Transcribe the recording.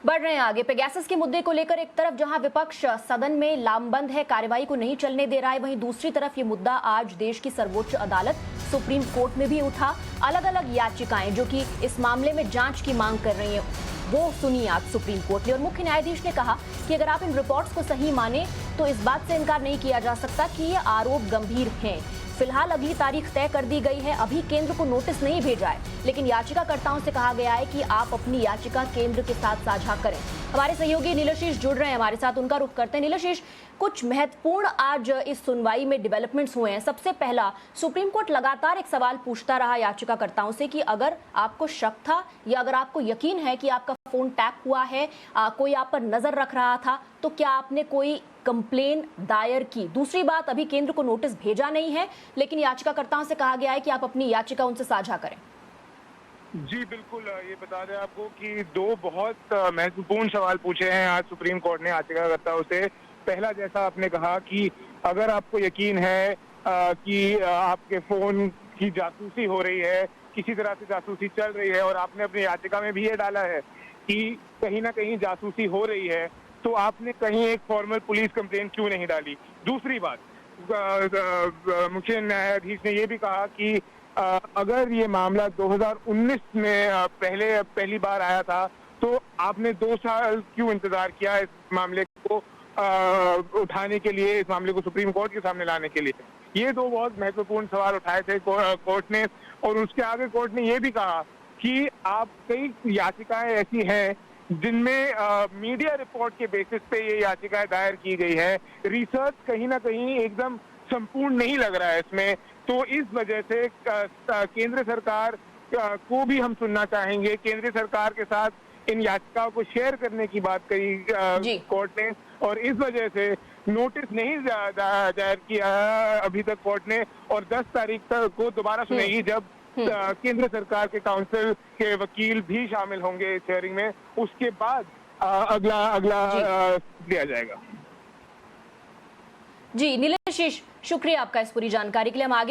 बढ़ रहे हैं आगे। पेगासस के मुद्दे को लेकर एक तरफ जहां विपक्ष सदन में लामबंद है, कार्रवाई को नहीं चलने दे रहा है, वहीं दूसरी तरफ ये मुद्दा आज देश की सर्वोच्च अदालत सुप्रीम कोर्ट में भी उठा। अलग अलग याचिकाएं जो कि इस मामले में जांच की मांग कर रही हैं, वो सुनी आज सुप्रीम कोर्ट ने। और मुख्य न्यायाधीश ने कहा कि अगर आप इन रिपोर्ट्स को सही माने तो इस बात से इनकार नहीं किया जा सकता कि ये आरोप गंभीर हैं। फिलहाल अगली तारीख तय कर दी गई है। अभी केंद्र को नोटिस नहीं भेजा है, लेकिन याचिकाकर्ताओं से कहा गया है कि आप अपनी याचिका केंद्र के साथ साझा करें। हमारे सहयोगी नीलाशीष जुड़ रहे हैं हमारे साथ, उनका रुख करते हैं। नीलाशीष, कुछ महत्वपूर्ण आज इस सुनवाई में डेवलपमेंट्स हुए हैं। सबसे पहला, सुप्रीम कोर्ट लगातार एक सवाल पूछता रहा याचिकाकर्ताओं से कि अगर आपको शक था या अगर आपको यकीन है कि आपका फोन टैप हुआ है, कोई आप पर नजर रख रहा था, तो क्या आपने कोई कंप्लेन दायर की। दूसरी बात, अभी केंद्र को नोटिस भेजा नहीं है, लेकिन याचिकाकर्ताओं से कहा गया है कि आप अपनी याचिका उनसे साझा करें। जी बिल्कुल, ये बता दें आपको कि दो बहुत महत्वपूर्ण सवाल पूछे हैं आज सुप्रीम कोर्ट ने याचिकाकर्ताओं से। पहला, जैसा आपने कहा कि अगर आपको यकीन है कि आपके फोन की जासूसी हो रही है, किसी तरह से जासूसी चल रही है और आपने अपनी याचिका में भी ये डाला है कि कहीं ना कहीं जासूसी हो रही है, तो आपने कहीं एक फॉर्मल पुलिस कंप्लेंट क्यों नहीं डाली। दूसरी बात, मुख्य न्यायाधीश ने ये भी कहा कि अगर ये मामला 2019 में पहली बार आया था, तो आपने 2 साल क्यों इंतजार किया इस मामले को उठाने के लिए, इस मामले को सुप्रीम कोर्ट के सामने लाने के लिए। ये दो बहुत महत्वपूर्ण सवाल उठाए थे कोर्ट ने। और उसके आगे कोर्ट ने ये भी कहा कि आप कई याचिकाएं ऐसी हैं जिनमें मीडिया रिपोर्ट के बेसिस पे ये याचिकाएं दायर की गई है। रिसर्च कहीं ना कहीं एकदम संपूर्ण नहीं लग रहा है इसमें, तो इस वजह से केंद्र सरकार को भी हम सुनना चाहेंगे। केंद्र सरकार के साथ इन याचिकाओं को शेयर करने की बात कही कोर्ट ने, और इस वजह से नोटिस नहीं दायर किया अभी तक कोर्ट ने, और 10 तारीख तक को दोबारा सुनेगी जब केंद्र सरकार के काउंसिल के वकील भी शामिल होंगे इस हियरिंग में। उसके बाद अगला दिया जाएगा। जी नीलाशीष, शुक्रिया आपका इस पूरी जानकारी के लिए। हम आगे